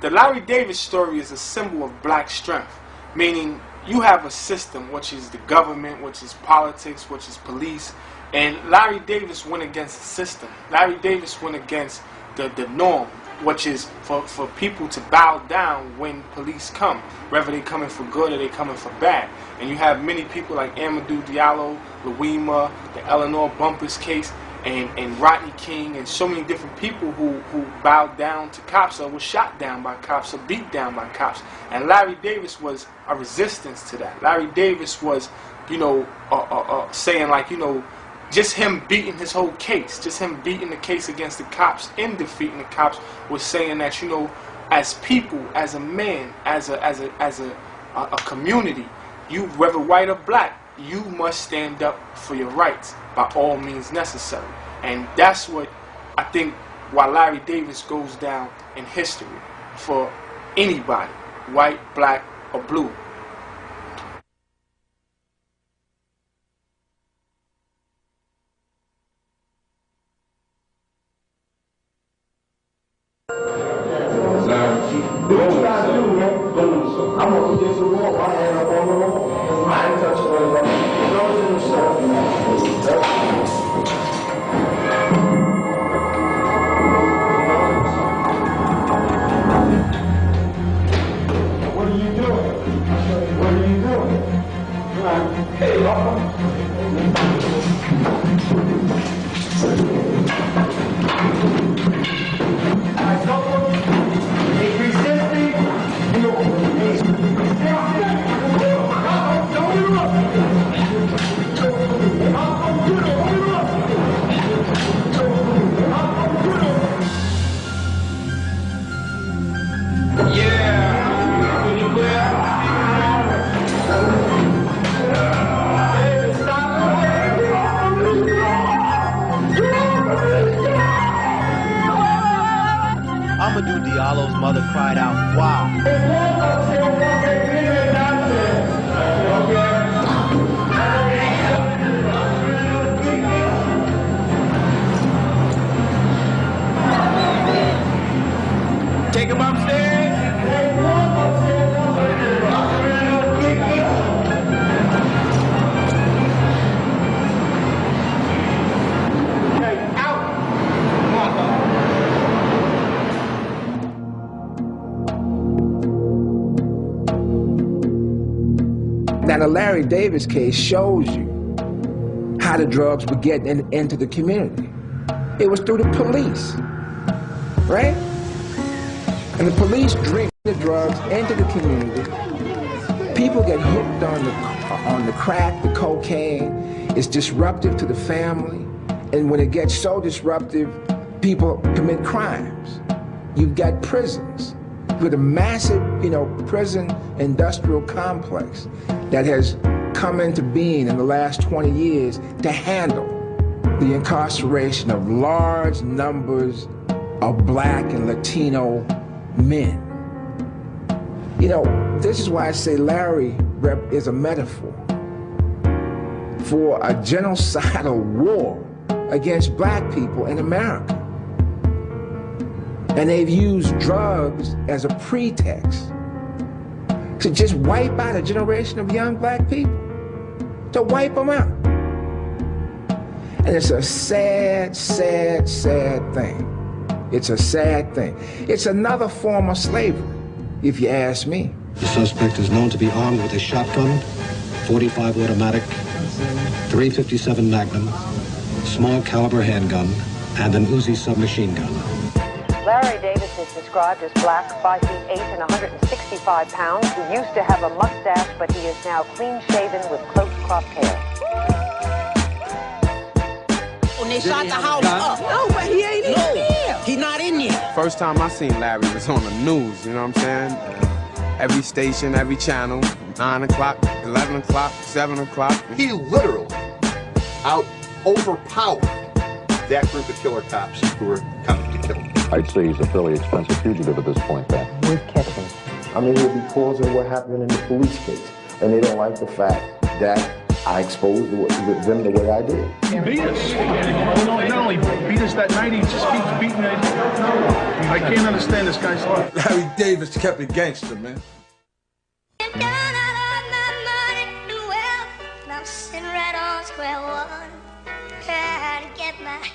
the Larry Davis story is a symbol of black strength, meaning you have a system, which is the government, which is politics, which is police, and Larry Davis went against the system. Larry Davis went against the norm, which is for people to bow down when police come, whether they coming for good or they coming for bad. And you have many people like Amadou Diallo, Louima, the Eleanor Bumpers case, and Rodney King, and so many different people who bowed down to cops or were shot down by cops or beat down by cops. And Larry Davis was a resistance to that. Larry Davis was, saying like, just him beating his whole case, just him beating the case against the cops and defeating the cops was saying that, as people, as a man, as a community, you, whether white or black, you must stand up for your rights by all means necessary. And that's what I think why Larry Davis goes down in history for anybody, white, black, or blue. I'm going to get some more. My hand up on the wall. I ain't touching it. Those in the circle. What are you doing? What are you doing? Hey, I told you, he's resisting. Amadou Diallo's mother cried out, "Wow!" Take him upstairs. Now, the Larry Davis case shows you how the drugs were getting into the community. It was through the police, right? And the police drink the drugs into the community. People get hooked on the crack, the cocaine. It's disruptive to the family. And when it gets so disruptive, people commit crimes. You've got prisons with a massive, prison industrial complex that has come into being in the last 20 years to handle the incarceration of large numbers of black and Latino men. This is why I say Larry is a metaphor for a genocidal war against black people in America. And they've used drugs as a pretext to just wipe out a generation of young black people, to wipe them out. And it's a sad, sad, sad thing. It's a sad thing. It's another form of slavery, if you ask me. The suspect is known to be armed with a shotgun, .45 automatic, .357 Magnum, small caliber handgun, and an Uzi submachine gun. Larry Davis is described as black, 5'8" and 165 pounds. He used to have a mustache, but he is now clean-shaven with close-cropped hair. When they shot the house up. No, but he ain't in there. He not in there. First time I seen Larry was on the news, you know what I'm saying? Every station, every channel, 9 o'clock, 11 o'clock, 7 o'clock. He literally overpowered that group of killer cops who were coming to kill him. I'd say he's a fairly expensive fugitive at this point, then. We're catching. I mean, he'll be causing what happened in the police case. And they don't like the fact that I exposed them the way I did. He beat us. Not only beat us that night, he just keeps beating us. I can't understand this guy's life. Larry Davis kept it gangster, man. I'm sitting right on square one, trying to get my head.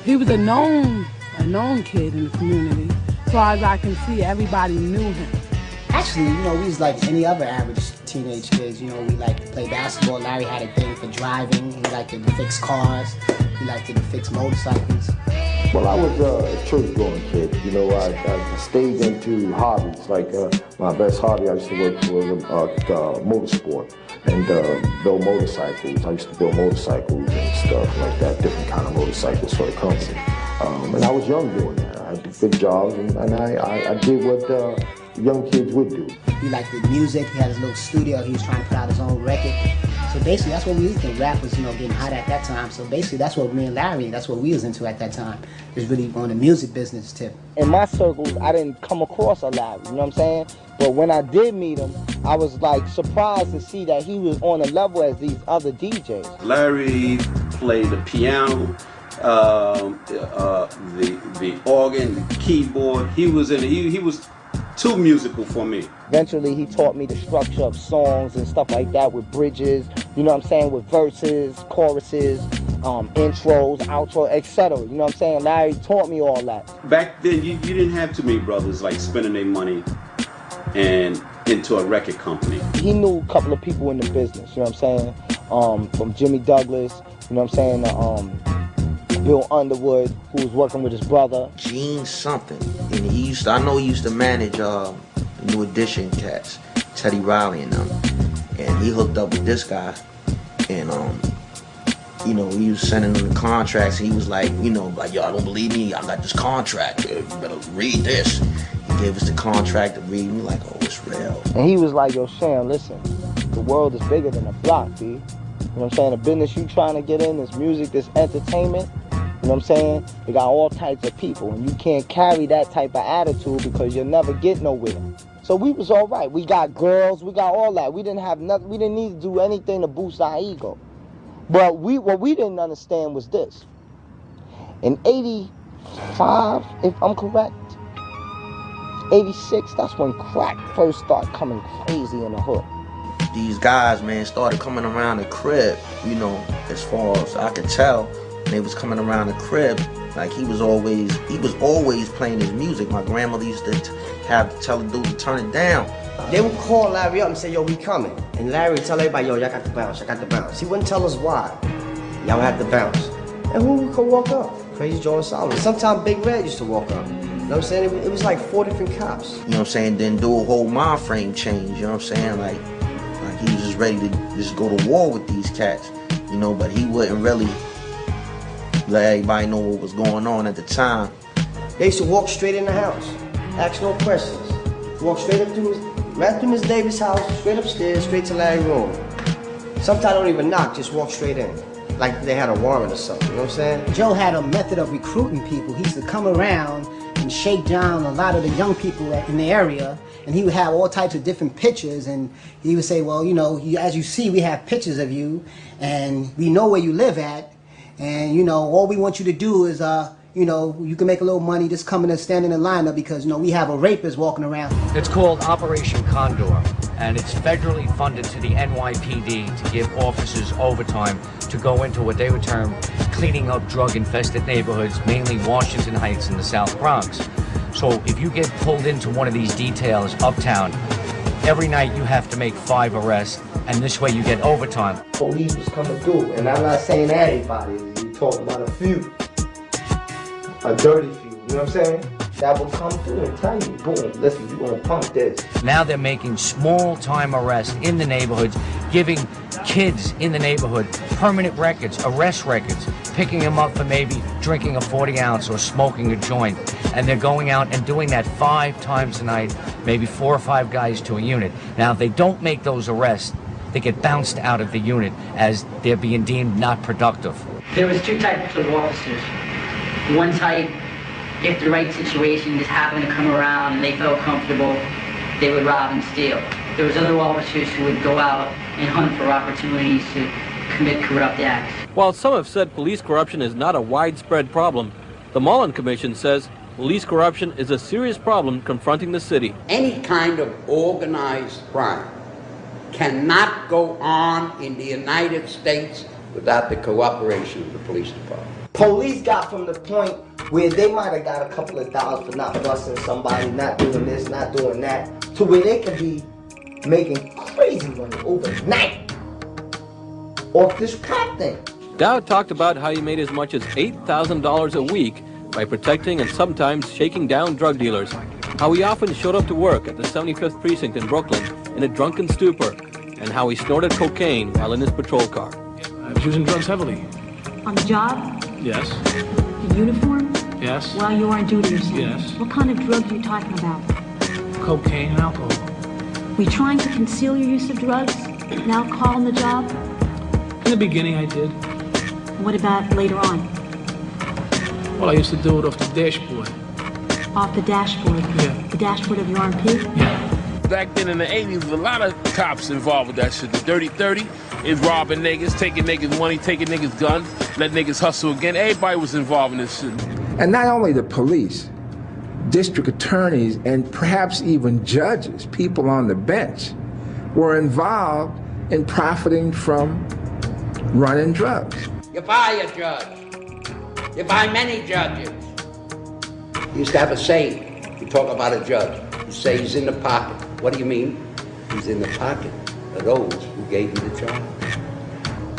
He was a known kid in the community. As far as I can see, everybody knew him. Actually, you know, we was like any other average teenage kids. You know, we liked to play basketball. Larry had a thing for driving. He liked to fix cars. He liked to fix motorcycles. Well, I was a church-going kid. You know, I stayed into hobbies. Like my best hobby I used to work was motorsport and build motorcycles. I used to build motorcycles and stuff like that, different kind of motorcycles for the company. And I was young doing that. I did good jobs, and I did what young kids would do. He liked the music. He had his little studio. He was trying to put out his own record. So basically, that's what we used to. Rap was, you know, getting hot at that time. So basically, that's what me and Larry, that's what we was into at that time. Just really on the music business tip. In my circles, I didn't come across a Larry, you know what I'm saying? But when I did meet him, I was like surprised to see that he was on a level as these other DJs. Larry played the piano, the organ, the keyboard. He was too musical for me. Eventually, he taught me the structure of songs and stuff like that with bridges, you know what I'm saying, with verses, choruses, intros, outro, etc. You know what I'm saying? Larry taught me all that. Back then, you didn't have too many brothers like spending their money and into a record company. He knew a couple of people in the business, you know what I'm saying? From Jimmy Douglas, you know what I'm saying, Bill Underwood, who was working with his brother. Gene something. And I know he used to manage New Edition cats, Teddy Riley and them. And he hooked up with this guy. And you know, he was sending them the contracts, and he was like, you know, like, yo, I don't believe me, I got this contract, you better read this. He gave us the contract to read, and we like, oh, it's real. And he was like, yo, Shan, listen, the world is bigger than a block, B. You know what I'm saying? The business you trying to get in, this music, this entertainment, you know what I'm saying? You got all types of people, and you can't carry that type of attitude because you'll never get nowhere. So we was all right. We got girls, we got all that. We didn't have nothing, we didn't need to do anything to boost our ego. But what we didn't understand was this. In 85, if I'm correct, 86, that's when crack first started coming crazy in the hood. These guys, man, started coming around the crib, you know, as far as I could tell. And they was coming around the crib, like he was always playing his music. My grandmother used to have to tell the dude to turn it down. They would call Larry up and say, yo, we coming. And Larry would tell everybody, yo, y'all got to bounce, y'all got to bounce. He wouldn't tell us why. Y'all have to bounce. And who could walk up? Crazy Joe and Solomon. Sometimes Big Red used to walk up. You know what I'm saying? It was like 4 different cops. You know what I'm saying? Then do a whole mind frame change, you know what I'm saying? Like he was just ready to just go to war with these cats, you know, but he wouldn't really let everybody know what was going on at the time. They used to walk straight in the house, ask no questions. Walk straight up right through Miss Davis' house, straight upstairs, straight to Larry's room. Sometimes don't even knock, just walk straight in. Like they had a warrant or something, you know what I'm saying? Joe had a method of recruiting people. He used to come around and shake down a lot of the young people in the area, and he would have all types of different pictures, and he would say, well, you know, as you see, we have pictures of you, and we know where you live at, and, you know, all we want you to do is, you know, you can make a little money just coming and standing in line up because, you know, we have a rapist walking around. It's called Operation Condor, and it's federally funded to the NYPD to give officers overtime to go into what they would term cleaning up drug-infested neighborhoods, mainly Washington Heights and the South Bronx. So if you get pulled into one of these details uptown, every night you have to make 5 arrests, and this way you get overtime. Police was coming through, and I'm not saying everybody, you're talking about a few. A dirty few, you know what I'm saying? That will come through and tell you, boom, listen, you're gonna pump this. Now they're making small-time arrests in the neighborhoods, giving kids in the neighborhood permanent records, arrest records, picking them up for maybe drinking a 40-ounce or smoking a joint. And they're going out and doing that 5 times a night, maybe 4 or 5 guys to a unit. Now, if they don't make those arrests, they get bounced out of the unit as they're being deemed not productive. There was 2 types of officers. One type, if the right situation just happened to come around and they felt comfortable, they would rob and steal. There was other officers who would go out and hunt for opportunities to commit corrupt acts. While some have said police corruption is not a widespread problem, the Mullen Commission says police corruption is a serious problem confronting the city. Any kind of organized crime cannot go on in the United States without the cooperation of the police department. Police got from the point where they might have got a couple of dollars for not busting somebody, not doing this, not doing that, to where they could be making crazy money overnight off this crack thing. Dowd talked about how he made as much as $8,000 a week by protecting and sometimes shaking down drug dealers, how he often showed up to work at the 75th Precinct in Brooklyn in a drunken stupor, and how he snorted cocaine while in his patrol car. I was using drugs heavily. On the job? Yes. In uniform? Yes. While you were on duty, you're saying? Yes. What kind of drugs are you talking about? Cocaine and alcohol. Were you trying to conceal your use of drugs and alcohol on the job? In the beginning, I did. What about later on? Well, I used to do it off the dashboard. Off the dashboard? Yeah. The dashboard of your RMP? Yeah. Back then in the 80s, a lot of cops involved with that shit. The Dirty 30 is robbing niggas, taking niggas' money, taking niggas' guns, let niggas hustle again. Everybody was involved in this shit. And not only the police, district attorneys, and perhaps even judges, people on the bench, were involved in profiting from running drugs. You buy a judge. You buy many judges. You used to have a saying. You talk about a judge. You say he's in the pocket. What do you mean? He's in the pocket of those who gave him the job.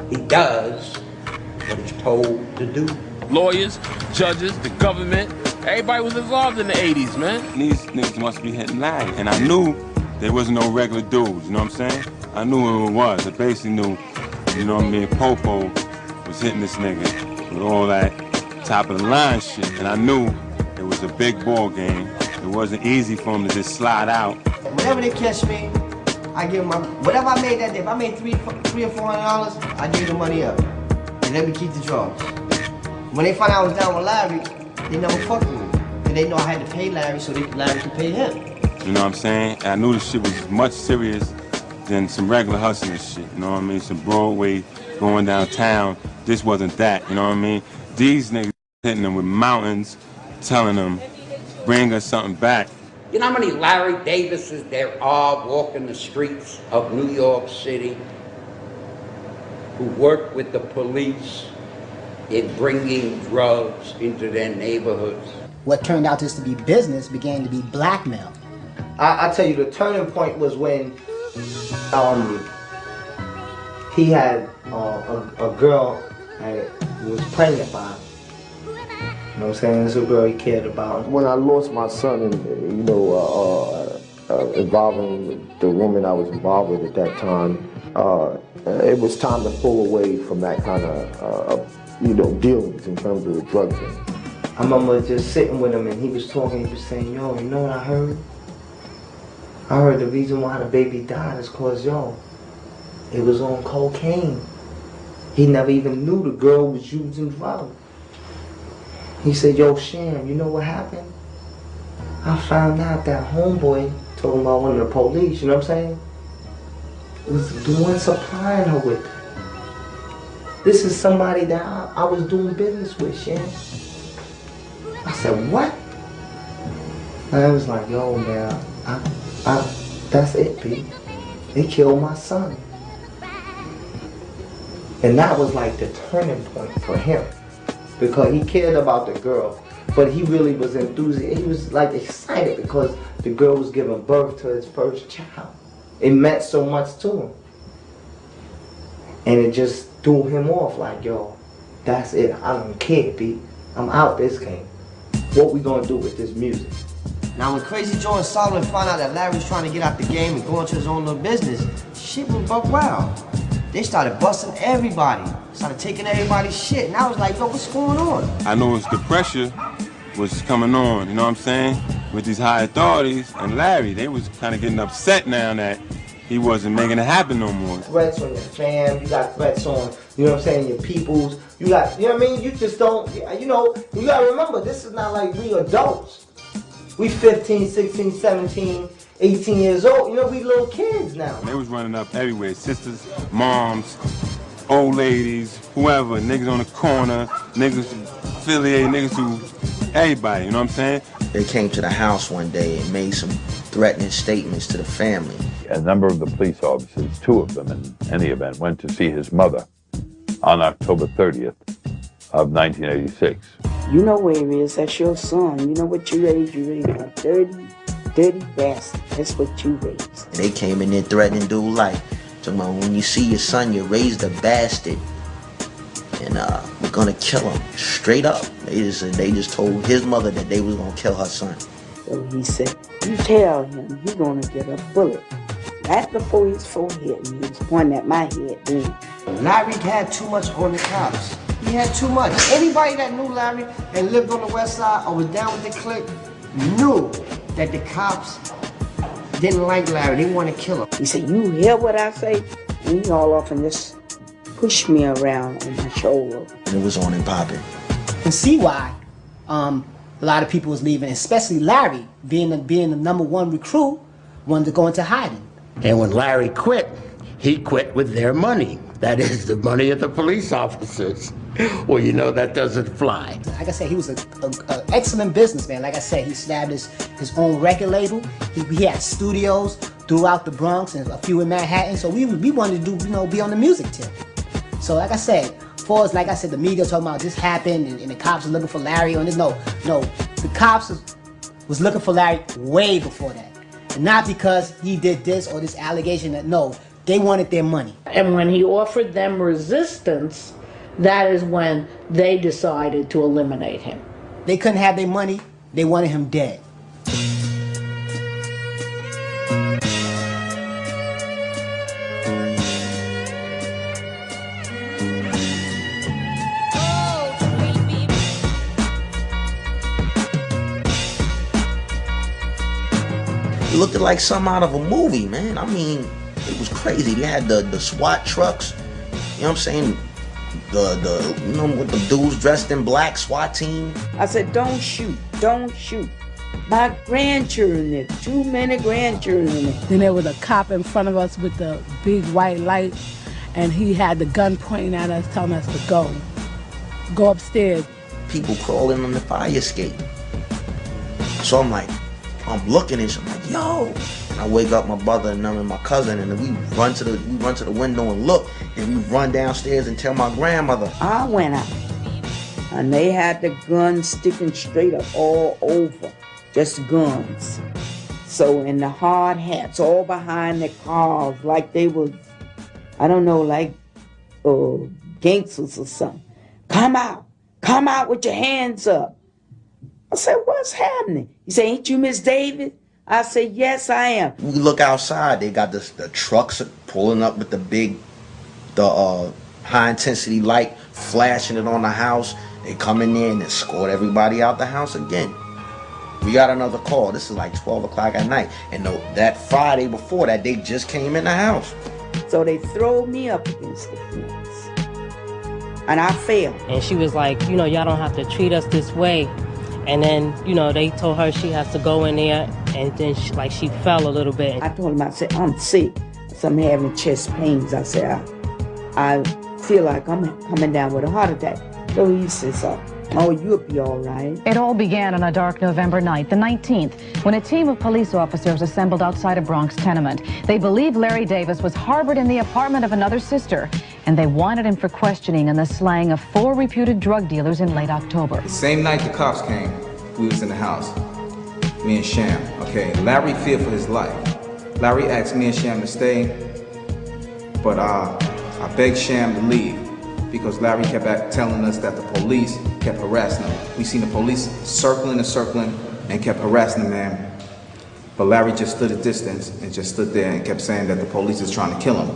He does what he's told to do. Lawyers, judges, the government, everybody was involved in the 80s, man. These niggas must be hitting lag, and I knew there wasn't no regular dudes, you know what I'm saying? I knew who it was. I basically knew, you know what I mean, Popo was hitting this nigga with all that top of the line shit, and I knew it was a big ball game. It wasn't easy for him to just slide out. Whenever they catch me, I give them whatever I made that day. If I made $300 or $400, I give the money up and let me keep the drugs. When they find out I was down with Larry, they never fucked with me. And they know I had to pay Larry so Larry could pay him. You know what I'm saying? And I knew the shit was much serious than some regular hustling shit. You know what I mean? Some Broadway going downtown. This wasn't that. You know what I mean? These niggas hitting them with mountains, telling them, bring us something back. You know how many Larry Davises there are walking the streets of New York City who work with the police in bringing drugs into their neighborhoods? What turned out just to be business began to be blackmail. I tell you, the turning point was when he had a girl who was pregnant by him. You know what I'm saying? This is a girl he cared about. When I lost my son, and involving the woman I was involved with at that time, it was time to pull away from that kind of dealings in terms of the drug thing. I remember just sitting with him and he was talking, he was saying, yo, you know what I heard? I heard the reason why the baby died is cause, yo, it was on cocaine. He never even knew the girl was using drugs. He said, yo, Sham, you know what happened? I found out that homeboy, talking about one of the police, you know what I'm saying, was the one supplying her with. This is somebody that I was doing business with, Sham. I said, what? And I was like, yo, man, that's it, Pete. They killed my son. And that was like the turning point for him. Because he cared about the girl, but he really was enthusiastic. He was like excited because the girl was giving birth to his first child. It meant so much to him. And it just threw him off like, yo, that's it. I don't care, B. I'm out this game. What we gonna do with this music? Now when Crazy Joe and Solomon found out that Larry was trying to get out the game and go into his own little business, shit went buck wild. They started busting everybody, started taking everybody's shit, and I was like, yo, what's going on? I know the pressure was coming on, you know what I'm saying? With these high authorities and Larry, they was kind of getting upset now that he wasn't making it happen no more. Threats on your fam, you got threats on, you know what I'm saying, your peoples. You got, you know what I mean? You just don't, you know, you gotta remember, this is not like we adults. We 15, 16, 17, 18 years old. You know, we little kids now. They was running up everywhere. Sisters, moms, old ladies, whoever. Niggas on the corner, niggas affiliated, niggas who, everybody, you know what I'm saying? They came to the house one day and made some threatening statements to the family. A number of the police officers, 2 of them in any event, went to see his mother on October 30th of 1986. You know where he is. That's your son. You know what you raised. You raised a dirty bastard. That's what you raised. They came in there threatening dude life. Talking about when you see your son, you raised a bastard. And we're gonna kill him. Straight up. They just told his mother that they was gonna kill her son. So he said, you tell him he gonna get a bullet right before his forehead. And he was pointing at my head then. Larry had too much on the cops. He had too much. Anybody that knew Larry and lived on the west side or was down with the clique knew that the cops didn't like Larry. They wanted to kill him. He said, you hear what I say? And he all off and just pushed me around on my shoulder. And it was on and popping. You can see why a lot of people was leaving, especially Larry, being the #1 recruit, wanted to go into hiding. And when Larry quit, he quit with their money. That is the money of the police officers. Well, you know, that doesn't fly. Like I said, he was an excellent businessman. Like I said, he established his own record label. He had studios throughout the Bronx and a few in Manhattan. So we wanted to do, you know, be on the music tip. So like I said, like I said, the media talking about this happened and the cops are looking for Larry on this. No, the cops was looking for Larry way before that. And not because he did this or this allegation that, no, they wanted their money. And when he offered them resistance, that is when they decided to eliminate him. They couldn't have their money. They wanted him dead. It looked like something out of a movie, man. I mean, it was crazy. They had the SWAT trucks, you know what I'm saying? You know, with the dudes dressed in black, SWAT team. I said, don't shoot. My grandchildren there, too many grandchildren there. Then there was a cop in front of us with the big white light, and he had the gun pointing at us, telling us to go upstairs. People crawling on the fire escape. So I'm looking and I'm like, yo. And I wake up my brother and my cousin, and we run to the window and look, and we run downstairs and tell my grandmother. I went out, and they had the guns sticking straight up all over, just guns. So in the hard hats, all behind the cars, like they was, I don't know, like gangsters or something. Come out with your hands up. I said, what's happening? He said, ain't you Miss Davis? I said, yes, I am. We look outside, they got the trucks pulling up with the high intensity light, flashing it on the house. They come in there and escort everybody out the house again. We got another call. This is like 12 o'clock at night. And that Friday before that, they just came in the house. So they throw me up against the fence. And I failed. And she was like, you know, y'all don't have to treat us this way. And then, you know, they told her she has to go in there, and then she fell a little bit. I told him, I said, I'm sick. So I'm having chest pains. I said, I feel like I'm coming down with a heart attack. So he says, oh, you'll be all right. It all began on a dark November night, the 19th, when a team of police officers assembled outside a Bronx tenement. They believed Larry Davis was harbored in the apartment of another sister, and they wanted him for questioning in the slaying of 4 reputed drug dealers in late October. The same night the cops came, we was in the house, me and Sham. Okay, Larry feared for his life. Larry asked me and Sham to stay, but I begged Sham to leave because Larry kept telling us that the police kept harassing him. We seen the police circling and kept harassing the man. But Larry just stood at distance and just stood there and kept saying that the police is trying to kill him.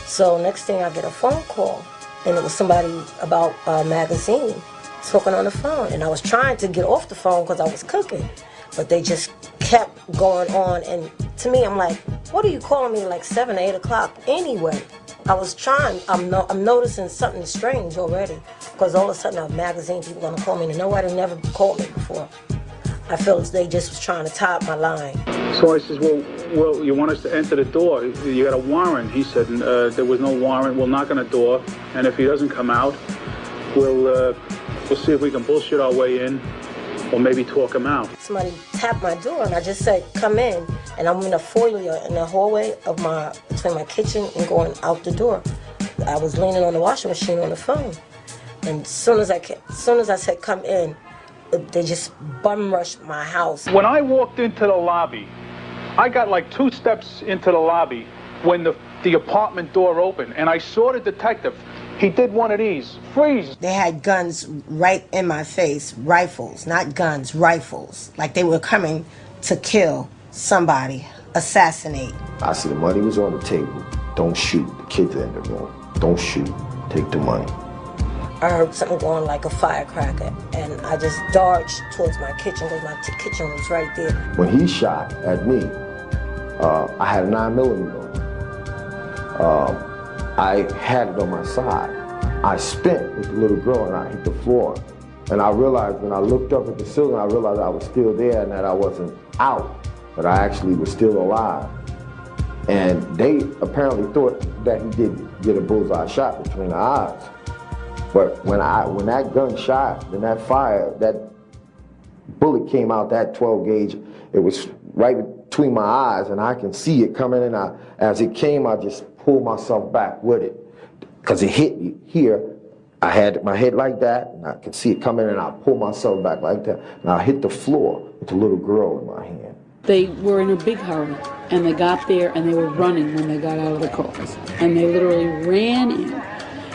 So next thing I get a phone call, and it was somebody about a magazine talking on the phone. And I was trying to get off the phone because I was cooking, but they just kept going on. And to me, I'm like, What are you calling me like 7 or 8 o'clock anyway? I was trying, I'm noticing something strange already. Because all of a sudden a magazine, people gonna call me, and nobody never called me before. I felt they just was trying to tie up my line. So I says, well, you want us to enter the door? You got a warrant. He said, there was no warrant. We'll knock on the door, and if he doesn't come out, we'll see if we can bullshit our way in, or maybe talk him out. Somebody tapped my door, and I just said, come in. And I'm in a foyer in the hallway of between my kitchen and going out the door. I was leaning on the washing machine on the phone. And as soon as I said, come in, they just bum rushed my house. When I walked into the lobby, I got like 2 steps into the lobby when the apartment door opened, and I saw the detective. He did one of these, freeze. They had guns right in my face, rifles, not guns, rifles. Like they were coming to kill somebody, assassinate. I said the money was on the table. Don't shoot. The kids are in the room. Don't shoot. Take the money. I heard something going like a firecracker, and I just dodged towards my kitchen because my kitchen was right there. When he shot at me, I had a 9mm on. I had it on my side. I spent with the little girl and I hit the floor. And I realized when I looked up at the ceiling, I realized I was still there and that I wasn't out, but I actually was still alive. And they apparently thought that he did get a bullseye shot between the eyes. But when that gun shot, then that fire, that bullet came out, that 12 gauge, it was right between my eyes and I can see it coming in. As it came, I just pulled myself back with it. Because it hit me here, I had my head like that and I could see it coming in and I pulled myself back like that. And I hit the floor with the little girl in my hand. They were in a big hurry and they got there and they were running when they got out of the cars. And they literally ran in.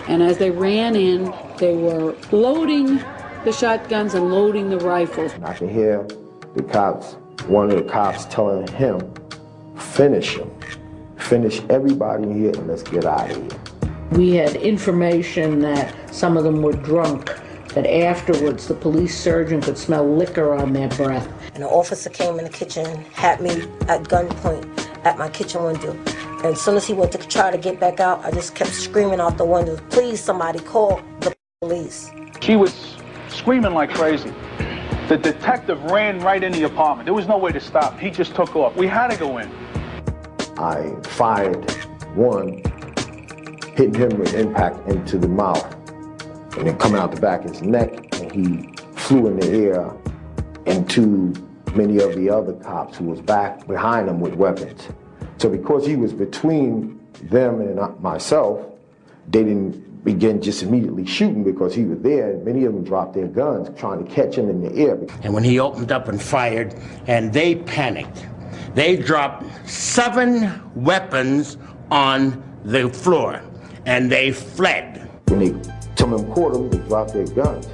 And as they ran in, they were loading the shotguns and loading the rifles. I can hear the cops, one of the cops telling him, finish him. Finish everybody in here and let's get out of here. We had information that some of them were drunk, that afterwards the police surgeon could smell liquor on their breath. And an officer came in the kitchen and had me at gunpoint at my kitchen window. And as soon as he went to try to get back out, I just kept screaming out the window, please somebody call the police. She was screaming like crazy. The detective ran right in the apartment. There was no way to stop. He just took off. We had to go in. I fired one, hitting him with impact into the mouth, and then coming out the back of his neck, and he flew in the air into many of the other cops who was back behind him with weapons. So because he was between them and myself, they didn't begin just immediately shooting because he was there, and many of them dropped their guns trying to catch him in the air. And when he opened up and fired, and they panicked, they dropped 7 weapons on the floor, and they fled. When some of them caught them, they dropped their guns.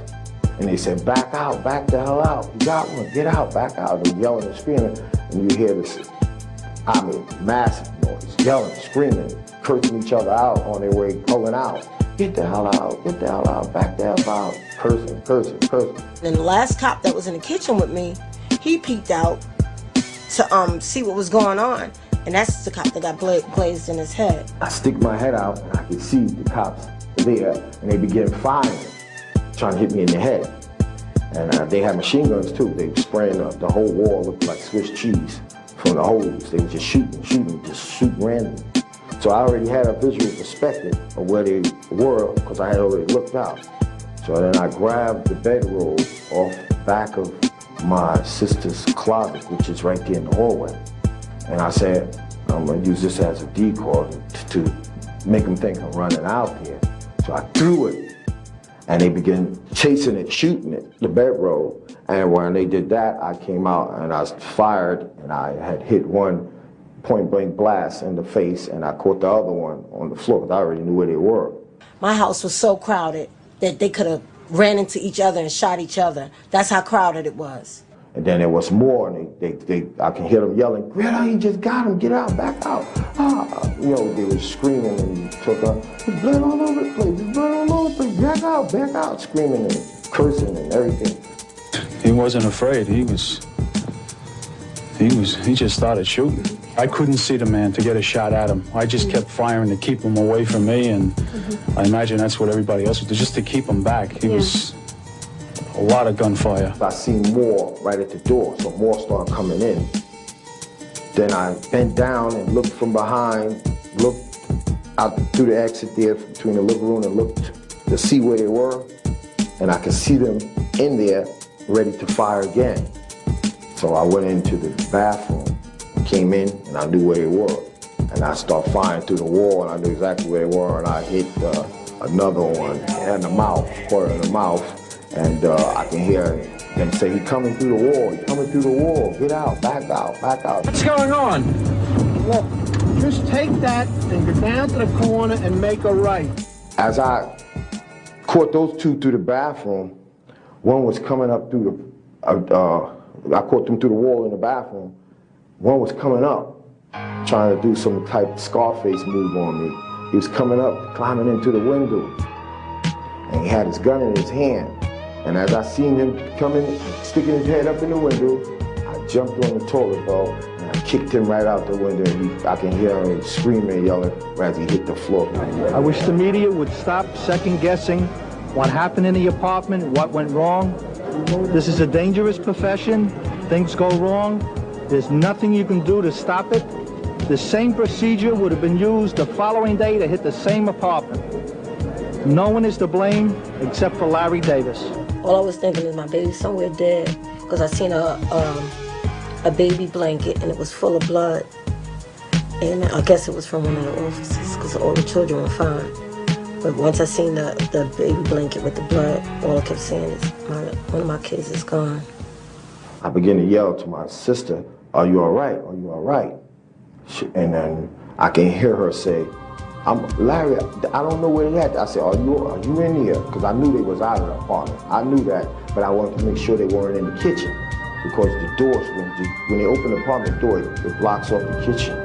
And they said, back out, back the hell out. You got one, get out, back out. They're yelling and screaming, and you hear this, massive noise, yelling, screaming, cursing each other out on their way pulling out. Get the hell out, get the hell out, back the hell out. Cursing, cursing, cursing. And the last cop that was in the kitchen with me, he peeked out to see what was going on. And that's the cop that got blazed in his head. I stick my head out and I can see the cops there, and they begin firing, trying to hit me in the head. And they had machine guns too. They were spraying the whole wall, looked like Swiss cheese from the holes. They were just shooting randomly. So I already had a visual perspective of where they were because I had already looked out. So then I grabbed the bedroll off the back of my sister's closet, which is right there in the hallway. And I said, I'm gonna use this as a decoy to make them think I'm running out here. So I threw it, and they began chasing it, shooting it, the bedroll. And when they did that, I came out and I fired, and I had hit one point-blank blast in the face, and I caught the other one on the floor, because I already knew where they were. My house was so crowded that they could have ran into each other and shot each other. That's how crowded it was. And then there was more, and I can hear them yelling, Greta, he just got him, get out, back out. You know, they were screaming and took up, there's blood all over the place, there's blood all over the place, back out, screaming and cursing and everything. He wasn't afraid, he was He just started shooting. I couldn't see the man to get a shot at him. I just kept firing to keep him away from me, and I imagine that's what everybody else would do, just to keep him back. He was a lot of gunfire. I seen more right at the door, so more started coming in. Then I bent down and looked from behind, looked out through the exit there between the living room and looked to see where they were, and I could see them in there ready to fire again. So I went into the bathroom, came in, and I knew where they were. And I started firing through the wall, and I knew exactly where they were, and I hit another one in the mouth, quarter in the mouth, and I can hear them say, "He's coming through the wall, he's coming through the wall, get out, back out, back out." What's going on? Look, just take that and go down to the corner and make a right. As I caught those two through the bathroom, one was coming up through I caught them through the wall in the bathroom. One was coming up, trying to do some type of Scarface move on me. He was coming up, climbing into the window, and he had his gun in his hand. And as I seen him coming, sticking his head up in the window, I jumped on the toilet bowl, and I kicked him right out the window, and I can hear him screaming and yelling as he hit the floor. I wish the media would stop second-guessing what happened in the apartment, what went wrong. This is a dangerous profession. Things go wrong. There's nothing you can do to stop it. The same procedure would have been used the following day to hit the same apartment. No one is to blame except for Larry Davis. All I was thinking is my baby's somewhere dead, because I seen a baby blanket and it was full of blood. And I guess it was from one of the officers, because all the children were fine. But once I seen the baby blanket with the blood, all I kept saying is, one of my kids is gone. I began to yell to my sister, "Are you all right? Are you all right?" And then I can hear her say, "Larry, I don't know where they at." I said, are you in here? Because I knew they was out of the apartment. I knew that, but I wanted to make sure they weren't in the kitchen, because the doors, when they open the apartment door, it blocks off the kitchen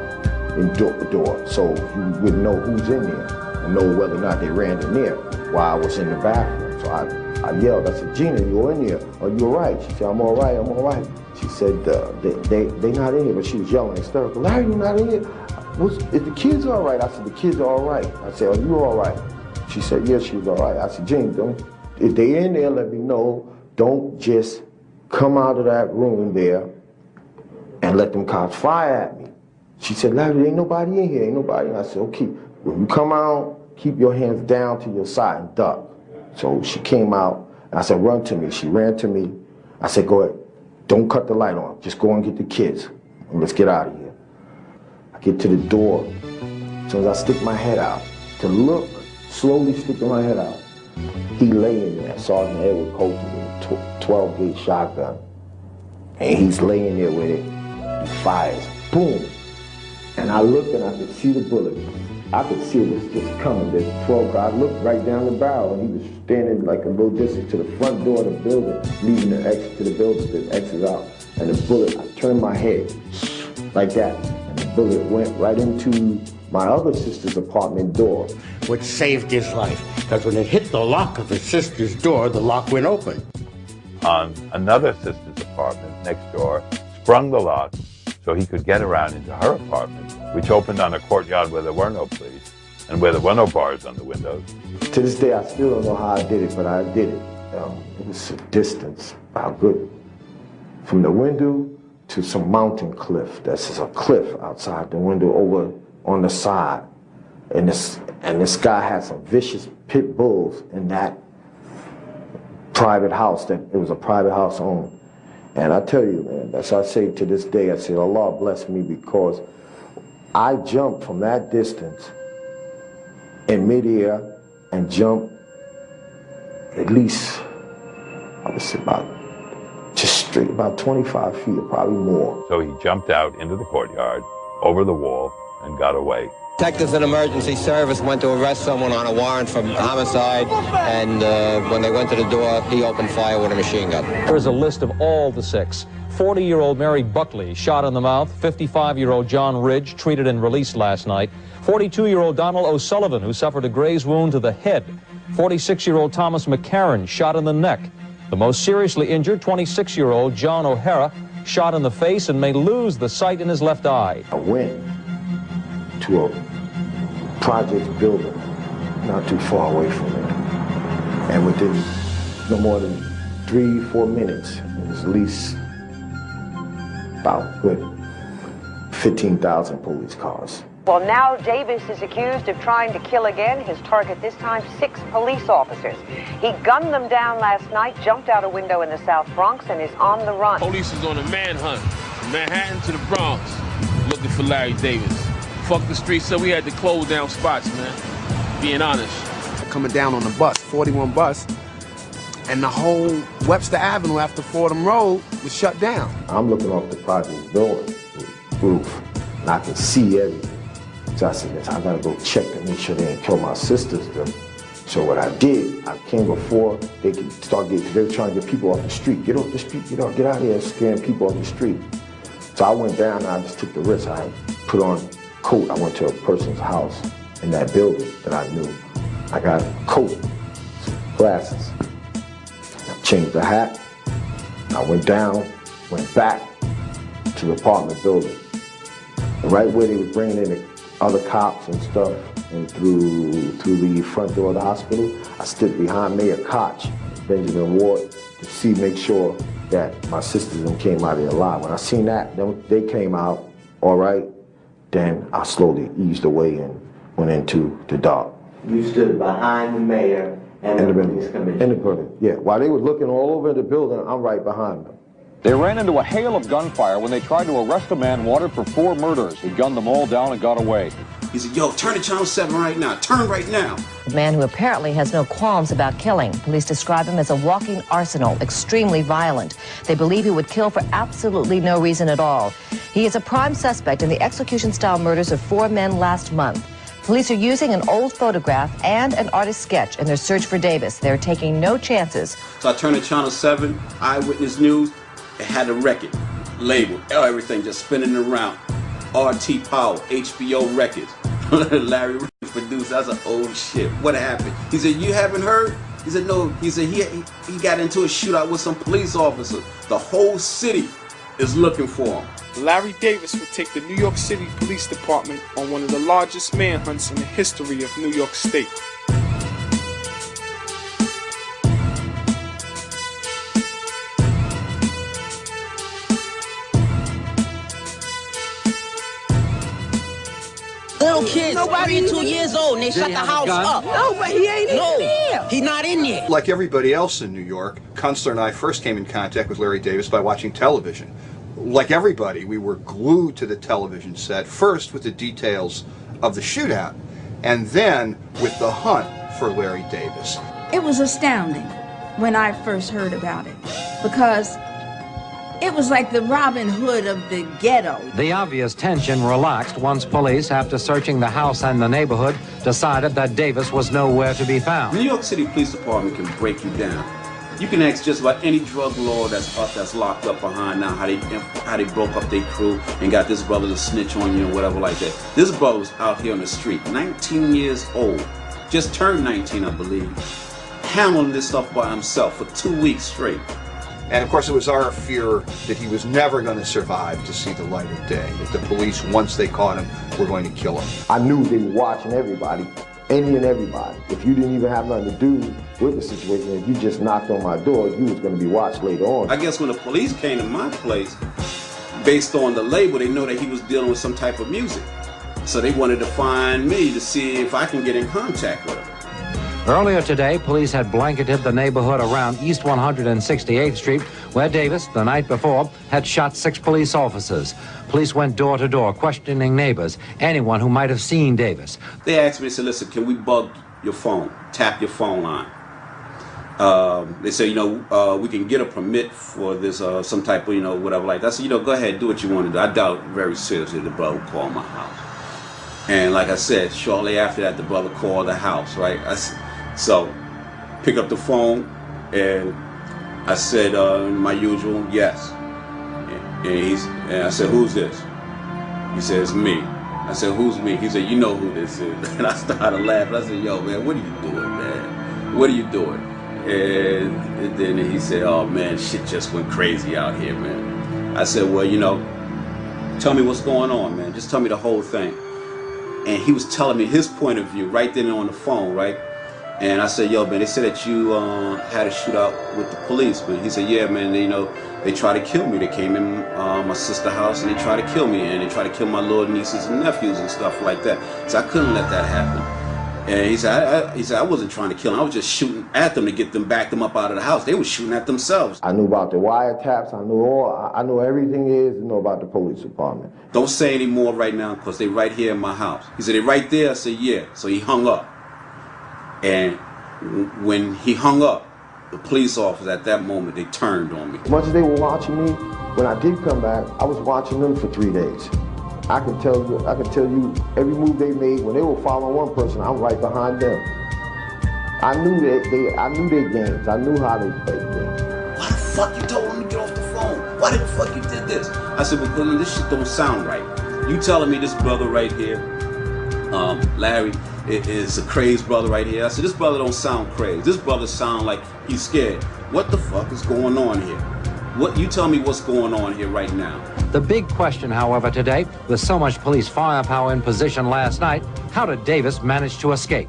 door, so you wouldn't know who's in there and know whether or not they ran in there while I was in the bathroom. So I yelled, I said, "Gina, you're in here. Are you all right?" She said, "I'm all right, I'm all right." She said, they not in here, but she was yelling hysterical. "Larry, you're not in here. Is the kids all right?" I said, "The kids are all right." I said, "Are you all right?" She said, "Yes, she's all right." I said, "Gina, if they in there, let me know. Don't just come out of that room there and let them cops fire at me." She said, "Larry, ain't nobody in here, ain't nobody." And I said, "Okay, when you come out, keep your hands down to your side and duck." So she came out, and I said, "Run to me." She ran to me. I said, "Go ahead. Don't cut the light on. Just go and get the kids, and let's get out of here." I get to the door. As soon as I stick my head out to look, slowly sticking my head out, he laying there, Sergeant Edward Colton with a 12-gauge shotgun. And he's laying there with it. He fires. Boom. And I looked and I could see the bullet. I could see it was just coming. There's 12 guys. I looked right down the barrel, and he was standing like a little distance to the front door of the building, leaving the exit to the building, the exit out. And the bullet, I turned my head like that, and the bullet went right into my other sister's apartment door. Which saved his life, because when it hit the lock of his sister's door, the lock went open. On another sister's apartment next door, sprung the lock so he could get around into her apartment, which opened on a courtyard where there were no police and where there were no bars on the windows. To this day, I still don't know how I did it, but I did it. It was a distance, about good, from the window to some mountain cliff. This is a cliff outside the window over on the side. And this guy had some vicious pit bulls in that private house. That it was a private house owned. And I tell you, man, that's what I say to this day. I say, Allah bless me, because I jumped from that distance in midair and jumped at least, I would say just straight about 25 feet, or probably more. So he jumped out into the courtyard, over the wall, and got away. Detectives in emergency service went to arrest someone on a warrant for homicide, and when they went to the door, he opened fire with a machine gun. Here's a list of all the six. 40-year-old Mary Buckley, shot in the mouth. 55-year-old John Ridge, treated and released last night. 42-year-old Donald O'Sullivan, who suffered a graze wound to the head. 46-year-old Thomas McCarran, shot in the neck. The most seriously injured, 26-year-old John O'Hara, shot in the face and may lose the sight in his left eye. I went to a project building not too far away from it. And within no more than 3-4 minutes, it was at least about 15,000 police cars. Well, now Davis is accused of trying to kill again. His target this time, 6 police officers. He gunned them down last night, jumped out a window in the South Bronx, and is on the run. Police is on a manhunt from Manhattan to the Bronx, looking for Larry Davis. Fuck the streets, so we had to close down spots, man. Being honest. Coming down on the bus, 41 bus, and the whole Webster Avenue after Fordham Road was shut down. I'm looking off the project building roof, and I can see everything. So I said, I gotta go check to make sure they didn't kill my sisters. So what I did, I came before they could start getting, they were trying to get people off the street. Get off the street, get out of here, scaring people off the street. So I went down and I just took the risk. I put on a coat. I went to a person's house in that building that I knew. I got a coat, some glasses. I changed the hat. I went down, went back to the apartment building. Right where they were bringing in the other cops and stuff, and through the front door of the hospital, I stood behind Mayor Koch, Benjamin Ward, to make sure that my sisters came out of there alive. When I seen that, they came out all right, then I slowly eased away and went into the dark. You stood behind the mayor and the police commissioner? In the building, yeah. While they were looking all over the building, I'm right behind them. They ran into a hail of gunfire when they tried to arrest a man wanted for 4 murders. He gunned them all down and got away. He said, yo, turn to channel 7 right now. Turn right now. A man who apparently has no qualms about killing. Police describe him as a walking arsenal, extremely violent. They believe he would kill for absolutely no reason at all. He is a prime suspect in the execution-style murders of 4 men last month. Police are using an old photograph and an artist's sketch in their search for Davis. They're taking no chances. So I turned to channel 7, Eyewitness News. It had a record label, everything just spinning around. RT Power, HBO Records. Larry produced. That's an old shit. What happened? He said, you haven't heard? He said, no. He said, he got into a shootout with some police officers. The whole city is looking for him. Larry Davis would take the New York City Police Department on one of the largest manhunts in the history of New York State. Little kids, 3 and 2 years old, and they shut the house up. No, but he ain't in there. He's not in there. Like everybody else in New York, Kunstler and I first came in contact with Larry Davis by watching television. Like everybody, we were glued to the television set, first with the details of the shootout, and then with the hunt for Larry Davis. It was astounding when I first heard about it, because it was like the Robin Hood of the ghetto. The obvious tension relaxed once police, after searching the house and the neighborhood, decided that Davis was nowhere to be found. The New York City Police Department can break you down. You can ask just about any drug lord that's locked up behind now how they broke up their crew and got this brother to snitch on you or whatever like that. This brother was out here on the street, 19 years old, just turned 19, I believe, handling this stuff by himself for 2 weeks straight. And of course, it was our fear that he was never going to survive to see the light of day, that the police, once they caught him, were going to kill him. I knew they were watching everybody, any and everybody. If you didn't even have nothing to do with the situation, if you just knocked on my door, you was going to be watched later on. I guess when the police came to my place, based on the label, they know that he was dealing with some type of music. So they wanted to find me to see if I can get in contact with him. Earlier today, police had blanketed the neighborhood around East 168th Street, where Davis, the night before, had shot 6 police officers. Police went door to door, questioning neighbors, anyone who might have seen Davis. They asked me, they said, listen, can we bug your phone, tap your phone line? They said, we can get a permit for this, some type of, whatever like that. I said, go ahead, do what you want to do. I doubt very seriously the brother would call my house. And like I said, shortly after that, the brother called the house, right? So, pick up the phone, and I said, my usual, yes. And I said, who's this? He says, me. I said, who's me? He said, you know who this is. And I started laughing. I said, yo, man, what are you doing, man? What are you doing? And then he said, oh, man, shit just went crazy out here, man. I said, well, you know, tell me what's going on, man. Just tell me the whole thing. And he was telling me his point of view right then on the phone, right? And I said, yo, man, they said that you had a shootout with the police, man. He said, yeah, man, they tried to kill me. They came in my sister's house and they tried to kill me. And they tried to kill my little nieces and nephews and stuff like that. So I couldn't let that happen. And he said, I wasn't trying to kill them. I was just shooting at them to back them up out of the house. They were shooting at themselves. I knew about the wiretaps. I knew everything there is to know about the police department. Don't say any more right now because they right here in my house. He said, they right there? I said, yeah. So he hung up. And when he hung up, the police officers at that moment, they turned on me. As much as they were watching me, when I did come back, I was watching them for 3 days. I can tell you every move they made. When they were following one person, I'm right behind them. I knew their games. I knew how they played games. Why the fuck you told him to get off the phone? Why the fuck you did this? I said, well, this shit don't sound right. You telling me this brother right here, Larry, is a crazed brother right here. I said, this brother don't sound crazy. This brother sound like he's scared. What the fuck is going on here? You tell me what's going on here right now. The big question, however, today, with so much police firepower in position last night, how did Davis manage to escape?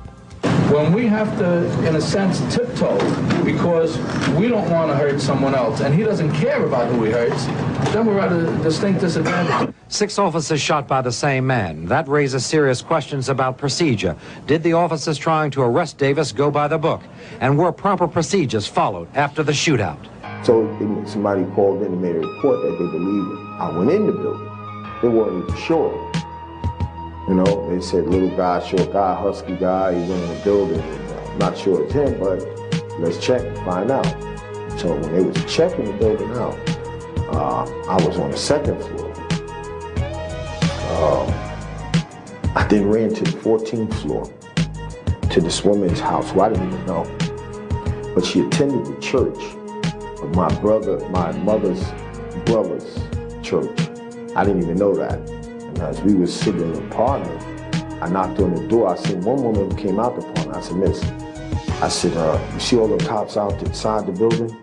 When we have to, in a sense, tiptoe because we don't want to hurt someone else and he doesn't care about who he hurts, then we're at a distinct disadvantage. 6 officers shot by the same man. That raises serious questions about procedure. Did the officers trying to arrest Davis go by the book? And were proper procedures followed after the shootout? So somebody called in and made a report that they believed it. I went in the building. They weren't even sure. You know, they said little guy, short guy, husky guy, he went in the building. I'm not sure it's him, but let's check and find out. So when they was checking the building out, I was on the 2nd floor. I then ran to the 14th floor, to this woman's house, who I didn't even know. But she attended the church of my mother's brother's church. I didn't even know that. And as we were sitting in the apartment, I knocked on the door. I seen one woman who came out the apartment. I said, miss, I said, you see all the cops outside the building?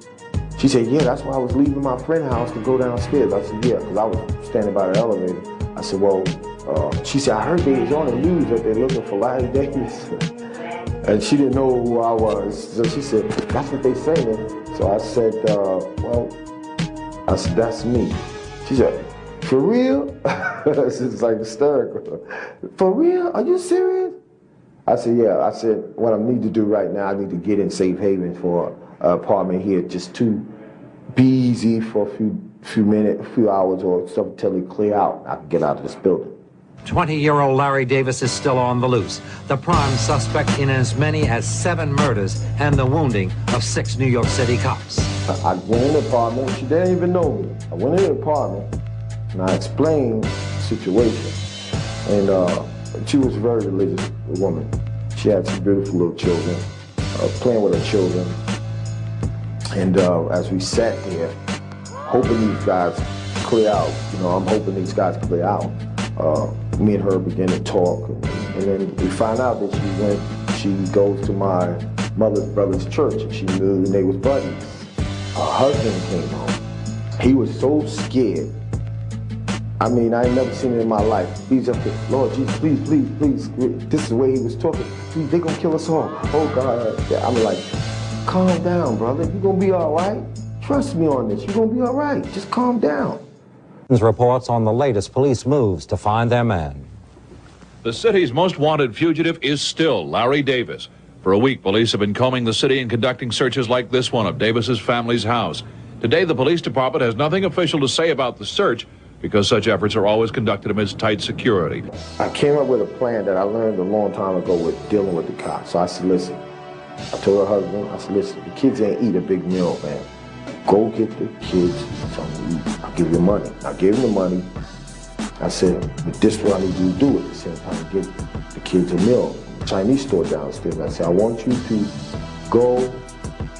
She said, yeah, that's why I was leaving my friend's house to go downstairs. I said, yeah, because I was standing by the elevator. I said, well, she said, I heard they was on the news that they're looking for Larry Davis. And she didn't know who I was. So she said, that's what they saying. So I said, that's me. She said, for real? It's like hysterical. For real? Are you serious? I said, yeah. I said, what I need to do right now, I need to get in safe haven for an apartment here just to be easy for a few minutes, a few hours or something until it clear out. I can get out of this building. 20-year-old Larry Davis is still on the loose, the prime suspect in as many as 7 murders and the wounding of 6 New York City cops. I went in the apartment. She didn't even know me. I went in the apartment and I explained the situation. And she was a very religious woman. She had some beautiful little children, playing with her children. And as we sat there, hoping these guys clear out, I'm hoping these guys clear out. Me and her began to talk, and then we find out that she goes to my mother's brother's church, and she knew, and they was buddies. Her husband came home. He was so scared. I mean, I ain't never seen it in my life. He's up there, Lord Jesus, please, please, please. This is the way he was talking. Please, they gonna kill us all. Oh God. I'm like, calm down, brother. You gonna be all right. Trust me on this. You gonna be all right. Just calm down. Reports on the latest police moves to find their man. The city's most wanted fugitive is still Larry Davis. For a week, police have been combing the city and conducting searches like this one of Davis's family's house. Today, the police department has nothing official to say about the search because such efforts are always conducted amidst tight security. I came up with a plan that I learned a long time ago with dealing with the cops. So I said, listen, I told her husband, I said, listen, the kids ain't eat a big meal, man. Go get the kids something to eat. I'll give you money. I gave him the money. I said, but this is what I need you to do at the same time, get the kids a meal. Chinese store downstairs. I said, I want you to go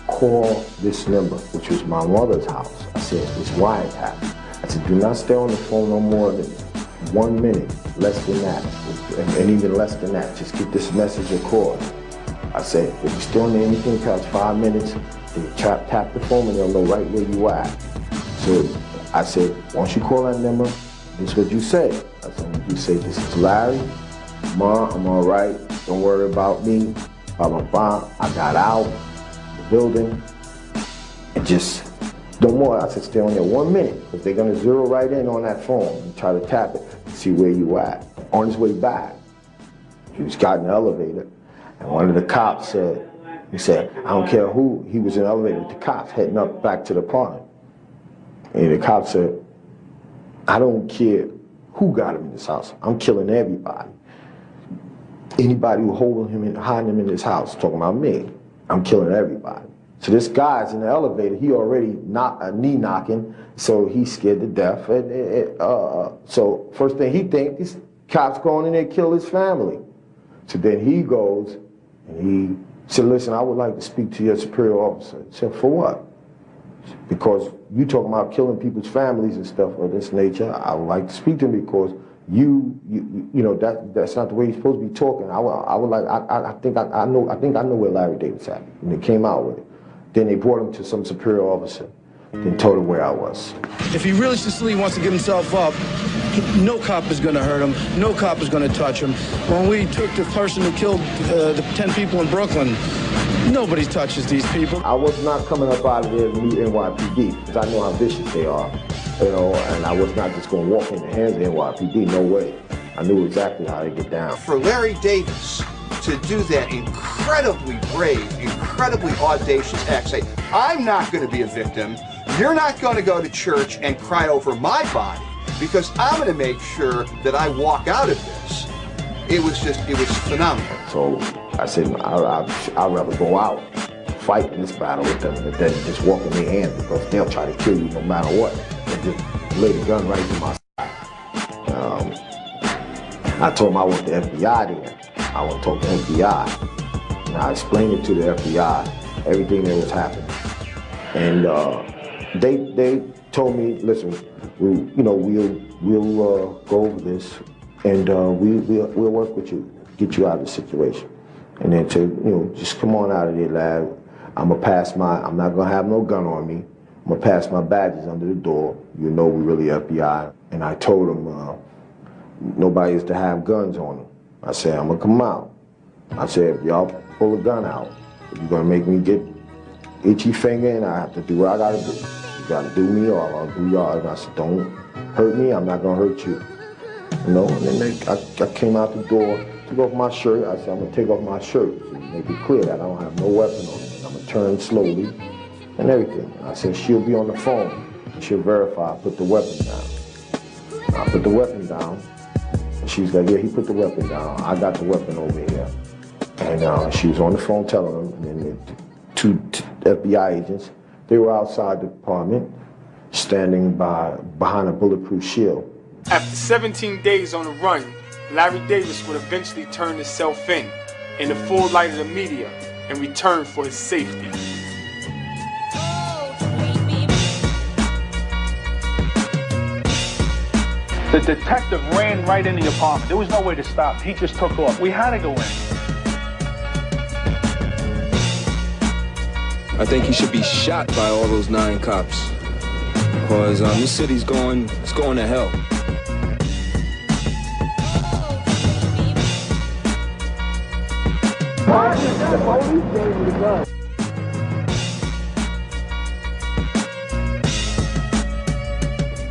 call this number, which was my mother's house. I said, it's wiretap. I said, do not stay on the phone no more than 1 minute, less than that, and even less than that. Just get this message across. I said, if you're still on anything past 5 minutes, they tap the phone and they'll know right where you at. So I said, once you call that number, this is what you say. I said, you say, this is Larry. Ma, I'm all right. Don't worry about me. I got out the building and just no more. I said, stay on there 1 minute because they're going to zero right in on that phone and try to tap it and see where you at. On his way back, he just got in the elevator and one of the cops said, he said, I don't care who, he was in the elevator with the cops heading up back to the apartment. And the cop said, I don't care who got him in this house. I'm killing everybody. Anybody who holding him and hiding him in this house, talking about me, I'm killing everybody. So this guy's in the elevator, he already knee knocking, so he's scared to death. So first thing he thinks, these cops going in there kill his family. So then he goes and he said, listen, I would like to speak to your superior officer. I said, for what? Because you talking about killing people's families and stuff of this nature. I would like to speak to him because you know that's not the way you're supposed to be talking. I think I know where Larry Davis at. And they came out with it. Then they brought him to some superior officer. Then told him where I was. If he really sincerely wants to give himself up, no cop is going to hurt him. No cop is going to touch him. When we took the person who killed the 10 people in Brooklyn, nobody touches these people. I was not coming up out of there as new NYPD because I know how vicious they are, you know, and I was not just going to walk in the hands of NYPD. No way. I knew exactly how to get down. For Larry Davis to do that incredibly brave, incredibly audacious act, say, I'm not going to be a victim. You're not going to go to church and cry over my body because I'm going to make sure that I walk out of this. It was phenomenal. So I said, I'd rather go out, fight in this battle with them than just walk in their hands because they'll try to kill you no matter what. And just lay the gun right to my side. I told them I want the FBI there. I want to talk to the FBI. And I explained it to the FBI, everything that was happening. And they told me, listen, we'll go over this and we'll work with you, get you out of the situation. And then to, just come on out of there, lad. I'm not gonna have no gun on me. I'm gonna pass my badges under the door. You know we really FBI. And I told them nobody is to have guns on them. I said, I'm gonna come out. I said, if y'all pull a gun out, you're gonna make me get itchy finger and I have to do what I gotta do. You gotta do me or I'll do y'all. And I said, don't hurt me, I'm not gonna hurt you. You know, and then I came out the door, took off my shirt. I said, I'm gonna take off my shirt so make it clear that I don't have no weapon on me. I'm gonna turn slowly and everything. I said, she'll be on the phone. She'll verify I put the weapon down. I put the weapon down. And she was like, yeah, he put the weapon down. I got the weapon over here. And she was on the phone telling him, and the two FBI agents, they were outside the apartment, standing behind a bulletproof shield. After 17 days on the run, Larry Davis would eventually turn himself in the full light of the media, and return for his safety. The detective ran right in the apartment. There was no way to stop. He just took off. We had to go in. I think he should be shot by all those 9 cops. Because this city's going to hell.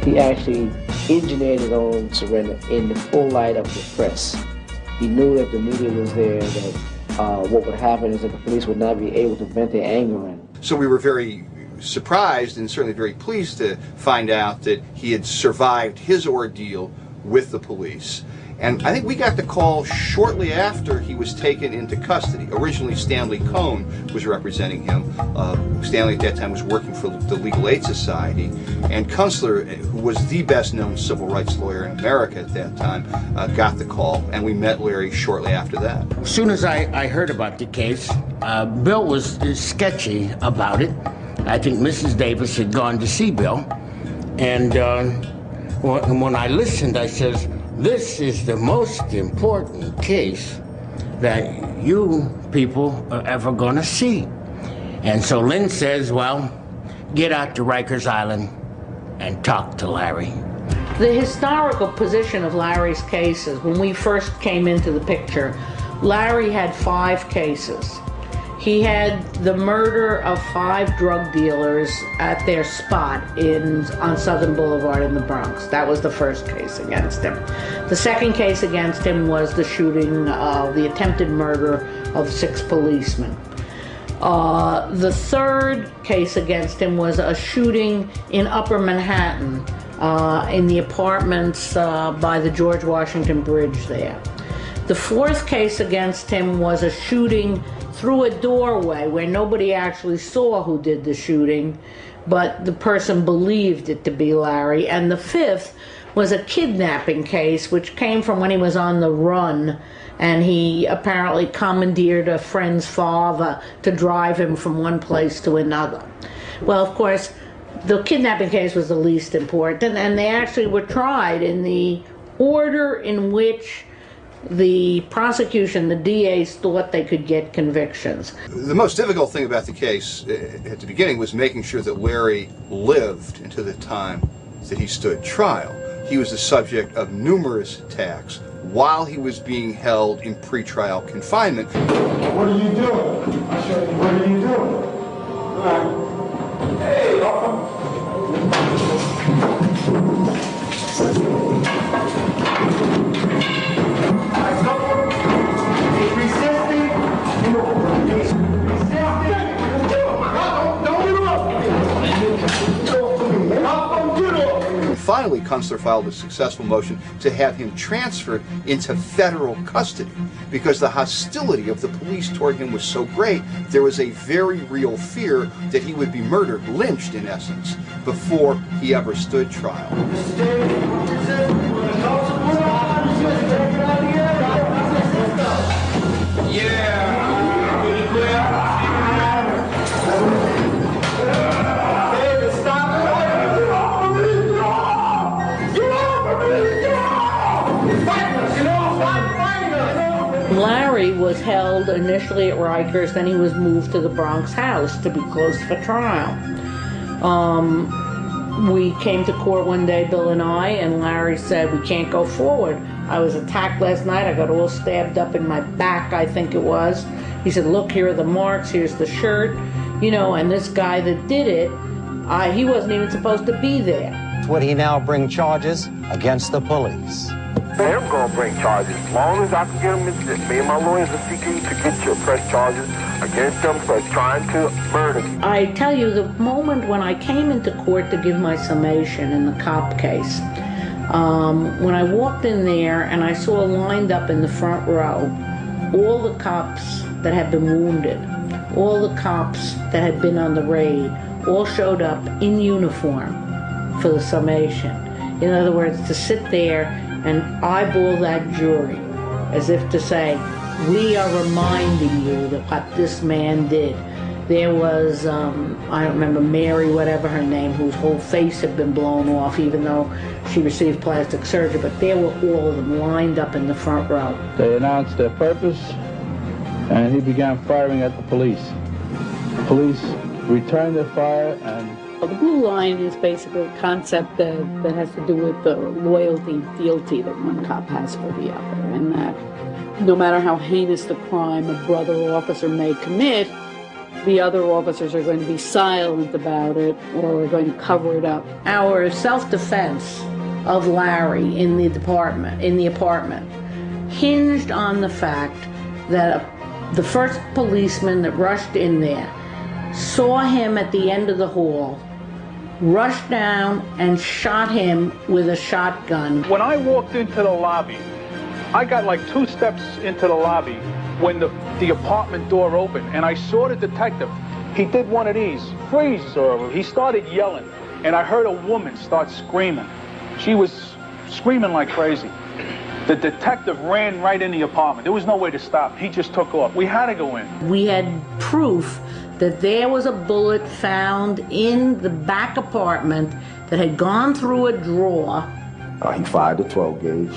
He actually engineered his own surrender in the full light of the press. He knew that the media was there, that what would happen is that the police would not be able to vent their anger in. So we were very surprised and certainly very pleased to find out that he had survived his ordeal with the police. And I think we got the call shortly after he was taken into custody. Originally, Stanley Cohn was representing him. Stanley at that time was working for the Legal Aid Society. And Kunstler, who was the best-known civil rights lawyer in America at that time, got the call. And we met Larry shortly after that. As soon as I heard about the case, Bill was sketchy about it. I think Mrs. Davis had gone to see Bill. And when I listened, I says, this is the most important case that you people are ever going to see. And so Lynn says, well, get out to Rikers Island and talk to Larry. The historical position of Larry's cases, when we first came into the picture, Larry had 5 cases. He had the murder of 5 drug dealers at their spot on Southern Boulevard in the Bronx. That was the first case against him. The second case against him was the shooting, the attempted murder of 6 policemen. The third case against him was a shooting in Upper Manhattan, in the apartments by the George Washington Bridge there. The fourth case against him was a shooting through a doorway where nobody actually saw who did the shooting, but the person believed it to be Larry. And the fifth was a kidnapping case, which came from when he was on the run, and he apparently commandeered a friend's father to drive him from one place to another. Well, of course, the kidnapping case was the least important, and they actually were tried in the order in which the prosecution, the DAs, thought they could get convictions. The most difficult thing about the case at the beginning was making sure that Larry lived until the time that he stood trial. He was the subject of numerous attacks while he was being held in pretrial confinement. What are you doing? I said, what are you doing? Hey, Finally, Kunstler filed a successful motion to have him transferred into federal custody because the hostility of the police toward him was so great, there was a very real fear that he would be murdered, lynched in essence, before he ever stood trial. Larry was held initially at Rikers, then he was moved to the Bronx house to be close for trial. We came to court one day, Bill and I, and Larry said, we can't go forward. I was attacked last night, I got all stabbed up in my back, I think it was. He said, look, here are the marks, here's the shirt, you know, and this guy that did it, he wasn't even supposed to be there. Would he now bring charges against the police? I am going to bring charges. As long as I can get them, me and my lawyers are seeking to get you press charges against them for trying to murder you. I tell you, the moment when I came into court to give my summation in the cop case, when I walked in there and I saw lined up in the front row all the cops that had been wounded, all the cops that had been on the raid, all showed up in uniform for the summation. In other words, to sit there and eyeball that jury as if to say, we are reminding you that what this man did. There was, I don't remember, Mary, whatever her name, whose whole face had been blown off even though she received plastic surgery, but there were all of them lined up in the front row. They announced their purpose and he began firing at the police. The police returned their fire and the blue line is basically a concept that has to do with the loyalty and fealty that one cop has for the other, and that no matter how heinous the crime a brother officer may commit, the other officers are going to be silent about it or are going to cover it up. Our self-defense of Larry in the apartment, hinged on the fact that the first policeman that rushed in there saw him at the end of the hall, rushed down and shot him with a shotgun. When I walked into the lobby, I got like 2 steps into the lobby when the apartment door opened, and I saw the detective. He did one of these, freeze, or he started yelling, and I heard a woman start screaming. She was screaming like crazy. The detective ran right in the apartment. There was no way to stop. He just took off. We had to go in. We had proof that there was a bullet found in the back apartment that had gone through a drawer. He fired the 12 gauge.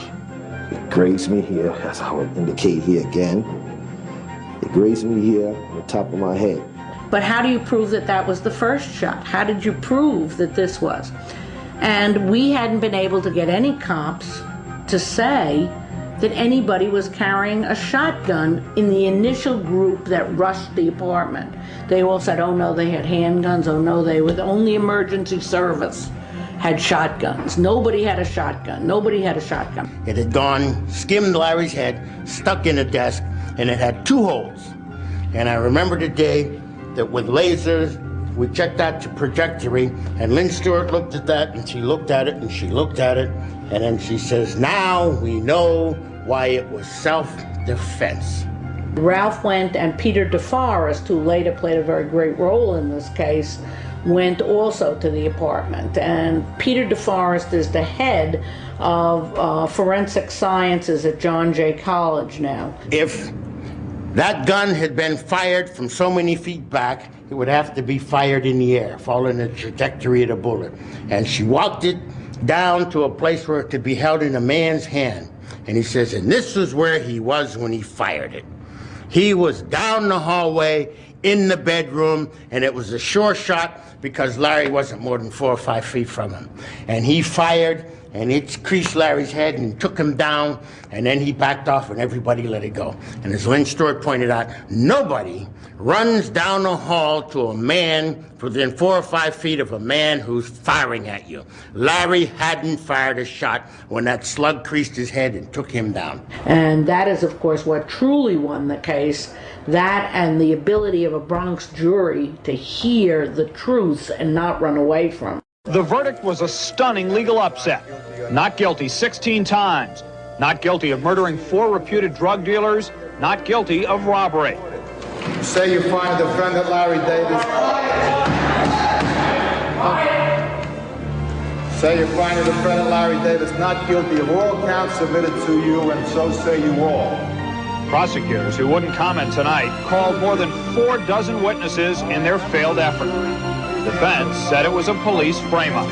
It grazed me here, as I would indicate here again. It grazed me here on the top of my head. But how do you prove that that was the first shot? How did you prove that this was? And we hadn't been able to get any cops to say that anybody was carrying a shotgun in the initial group that rushed the apartment. They all said, oh no, they had handguns, oh no, they were the only emergency service had shotguns. Nobody had a shotgun. Nobody had a shotgun. It had gone, skimmed Larry's head, stuck in a desk, and it had 2 holes. And I remember the day that with lasers, we checked out the trajectory, and Lynn Stewart looked at that, and she looked at it, and she looked at it, and then she says, now we know why it was self-defense. Ralph went, and Peter DeForest, who later played a very great role in this case, went also to the apartment. And Peter DeForest is the head of forensic sciences at John Jay College now. If that gun had been fired from so many feet back, it would have to be fired in the air, following the trajectory of the bullet. And she walked it down to a place where it could be held in a man's hand. And he says, and this was where he was when he fired it. He was down the hallway in the bedroom, and it was a sure shot because Larry wasn't more than 4 or 5 feet from him. And he fired, and it creased Larry's head and took him down, and then he backed off and everybody let it go. And as Lynn Stewart pointed out, nobody runs down the hall to a man within 4 or 5 feet of a man who's firing at you. Larry hadn't fired a shot when that slug creased his head and took him down. And that is, of course, what truly won the case. That and the ability of a Bronx jury to hear the truth and not run away from it. The verdict was a stunning legal upset. Not guilty 16 times. Not guilty of murdering 4 reputed drug dealers. Not guilty of robbery. Say you find the defendant, Larry Davis. Say you find the defendant, Larry Davis, not guilty of all counts submitted to you, and so say you all. Prosecutors, who wouldn't comment tonight, called more than 4 dozen witnesses in their failed effort. Defense said it was a police frame-up.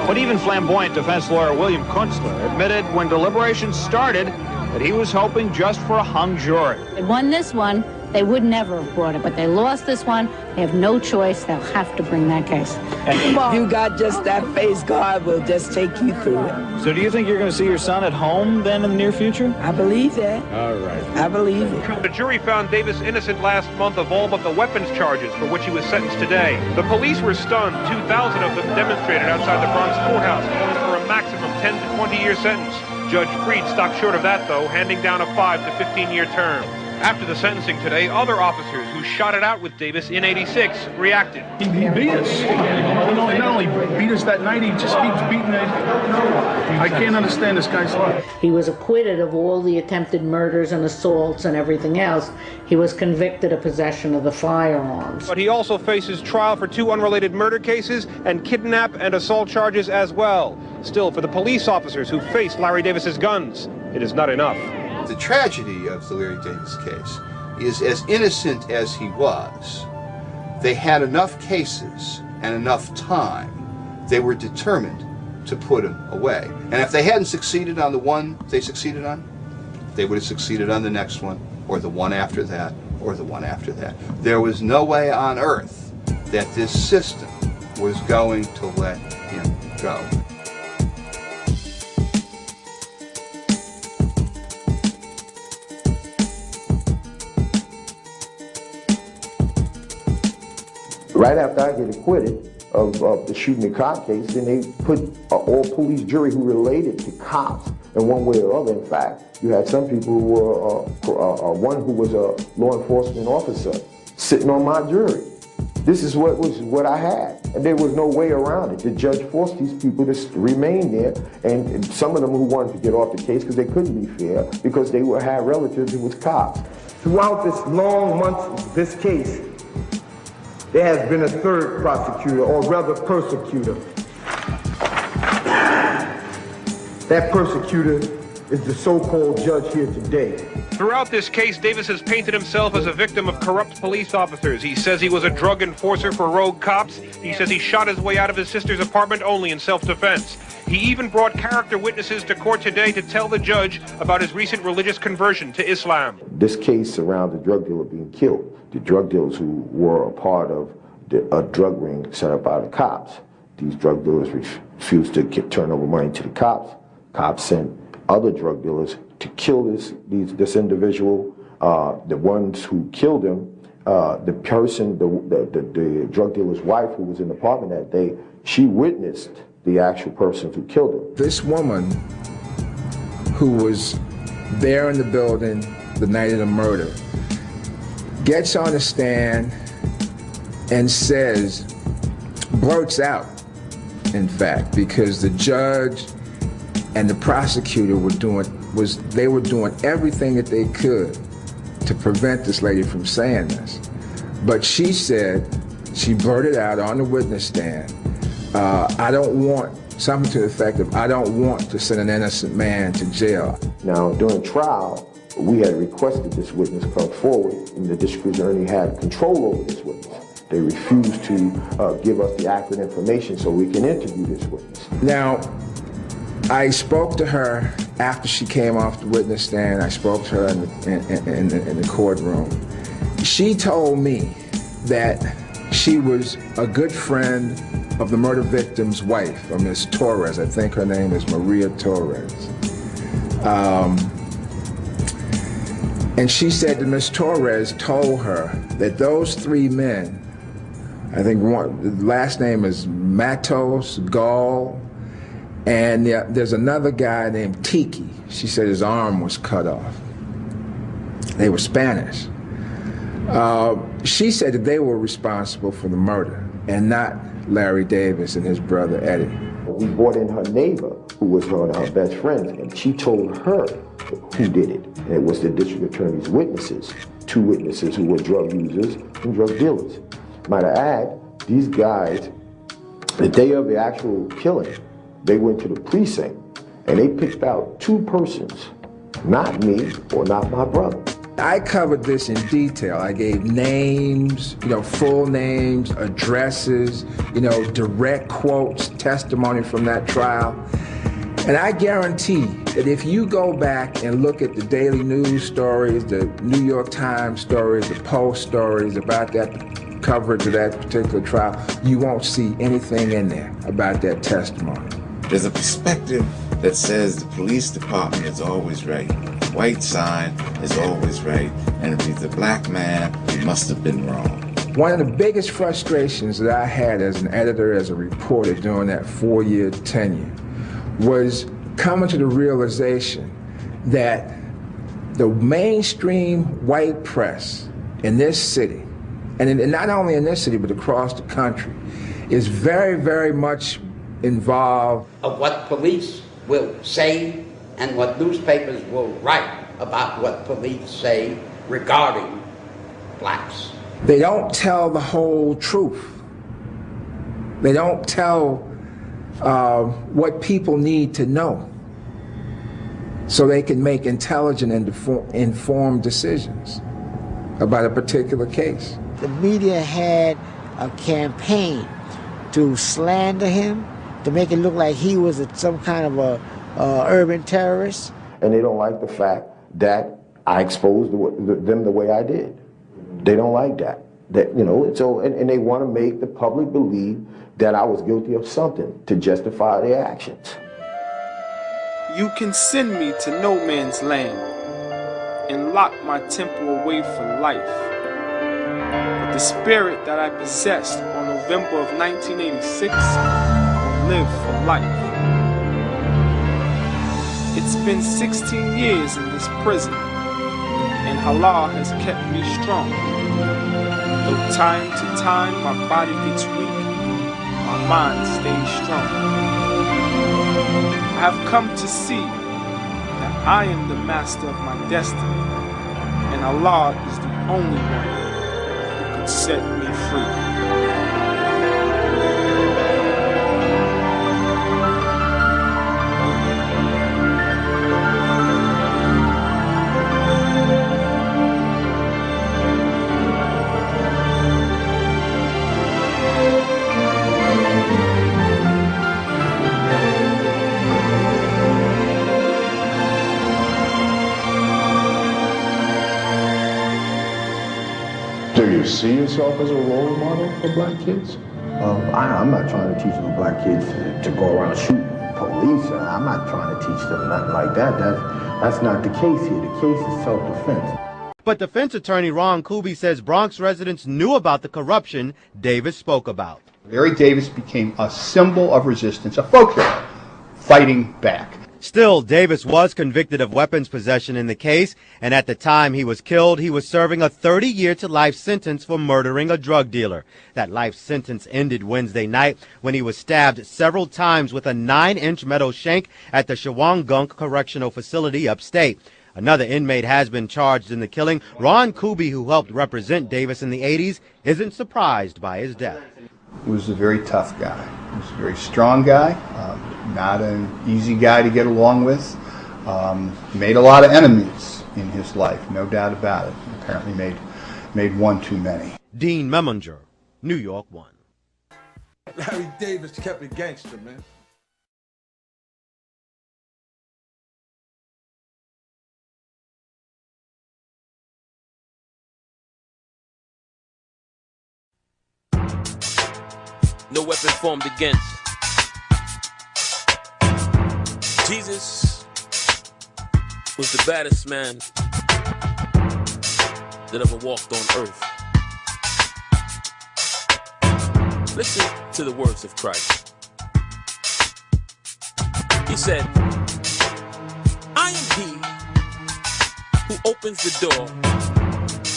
But even flamboyant defense lawyer William Kunstler admitted when deliberations started that he was hoping just for a hung jury. They won this one, they would never have brought it, but they lost this one. They have no choice. They'll have to bring that case. If you got just that face, God will just take you through it. So do you think you're going to see your son at home then in the near future? I believe that. All right. I believe it. The jury found Davis innocent last month of all but the weapons charges for which he was sentenced today. The police were stunned. 2,000 of them demonstrated outside the Bronx courthouse, calling for a maximum 10 to 20-year sentence. Judge Freed stopped short of that, though, handing down a 5 to 15-year term. After the sentencing today, other officers who shot it out with Davis in '86 reacted. He beat us. Not only beat us that night, he just keeps beating us. I can't understand this guy's life. He was acquitted of all the attempted murders and assaults and everything else. He was convicted of possession of the firearms. But he also faces trial for 2 unrelated murder cases and kidnap and assault charges as well. Still, for the police officers who faced Larry Davis's guns, it is not enough. The tragedy of the Larry Davis case is, as innocent as he was, they had enough cases and enough time. They were determined to put him away. And if they hadn't succeeded on the one they succeeded on, they would have succeeded on the next one, or the one after that, or the one after that. There was no way on earth that this system was going to let him go. Right after I get acquitted of the shooting the cop case, then they put an all-police jury who related to cops in one way or other. In fact, you had some people who were, one who was a law enforcement officer sitting on my jury. This is what I had, and there was no way around it. The judge forced these people to remain there, and some of them who wanted to get off the case because they couldn't be fair, because they had relatives who was cops. Throughout this long months of this case, there has been a third prosecutor, or rather persecutor. That persecutor is the so-called judge here today. Throughout this case, Davis has painted himself as a victim of corrupt police officers. He says he was a drug enforcer for rogue cops. He says he shot his way out of his sister's apartment only in self-defense. He even brought character witnesses to court today to tell the judge about his recent religious conversion to Islam. This case around the drug dealer being killed, the drug dealers who were a part of a drug ring set up by the cops, these drug dealers refused to turn over money to the cops. Cops sent other drug dealers to kill this individual. The ones who killed him, the person, the drug dealer's wife who was in the apartment that day, she witnessed the actual person who killed him. This woman who was there in the building the night of the murder gets on the stand and says, blurts out, in fact, because the judge and the prosecutor were doing everything that they could to prevent this lady from saying this. But she said, she blurted out on the witness stand, I don't want, something to the effect of, I don't want to send an innocent man to jail. Now, during trial, we had requested this witness come forward, and the district attorney had control over this witness. They refused to give us the accurate information so we can interview this witness. Now, I spoke to her after she came off the witness stand. I spoke to her in the courtroom. She told me that she was a good friend of the murder victim's wife, Miss Torres. I think her name is Maria Torres. And she said that Miss Torres told her that those three men, I think the last name is Matos, Gall, and there's another guy named Tiki. She said his arm was cut off. They were Spanish. She said that they were responsible for the murder and not Larry Davis and his brother Eddie. We brought in her neighbor, who was her best friend, and she told her who did it. And it was the district attorney's witnesses, two witnesses who were drug users and drug dealers. Might I add, these guys, the day of the actual killing, they went to the precinct and they picked out two persons, not me or not my brother. I covered this in detail. I gave names, full names, addresses, direct quotes, testimony from that trial. And I guarantee that if you go back and look at the daily news stories, the New York Times stories, the Post stories about that coverage of that particular trial, you won't see anything in there about that testimony. There's a perspective that says the police department is always right. White sign is always right. And if he's a black man, he must have been wrong. One of the biggest frustrations that I had as an editor, as a reporter during that 4-year tenure was coming to the realization that the mainstream white press in this city, and not only in this city but across the country, is very, very much involved of what police will say and what newspapers will write about what police say regarding blacks. They don't tell the whole truth. They don't tell what people need to know so they can make intelligent and informed decisions about a particular case. The media had a campaign to slander him, to make it look like he was some kind of a urban terrorist. And they don't like the fact that I exposed them the way I did. They don't like that. And they want to make the public believe that I was guilty of something to justify their actions. You can send me to no man's land and lock my temple away for life. But the spirit that I possessed on November of 1986 will live for life. It's been 16 years in this prison, and Allah has kept me strong. Though time to time my body gets weak, my mind stays strong. I have come to see that I am the master of my destiny, and Allah is the only one who could set me free. Do you see yourself as a role model for black kids? I'm not trying to teach little black kids to go around shooting police. I'm not trying to teach them nothing like that. That's not the case here. The case is self-defense. But defense attorney Ron Kuby says Bronx residents knew about the corruption Davis spoke about. Larry Davis became a symbol of resistance, a folk hero, fighting back. Still, Davis was convicted of weapons possession in the case, and at the time he was killed, he was serving a 30-year-to-life sentence for murdering a drug dealer. That life sentence ended Wednesday night when he was stabbed several times with a 9-inch metal shank at the Shawangunk Correctional Facility upstate. Another inmate has been charged in the killing. Ron Kuby, who helped represent Davis in the 80s, isn't surprised by his death. He was a very tough guy. He was a very strong guy, not an easy guy to get along with. Made a lot of enemies in his life, no doubt about it. Apparently made one too many. Dean Meminger, New York 1. Larry Davis kept it gangster, man. No weapon formed against Jesus was the baddest man that ever walked on earth. Listen to the words of Christ. He said, I am he who opens the door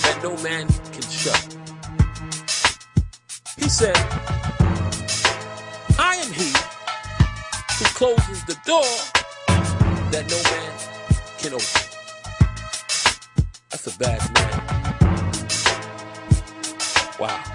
that no man can shut. He said, I am he who closes the door that no man can open. That's a bad man. Wow.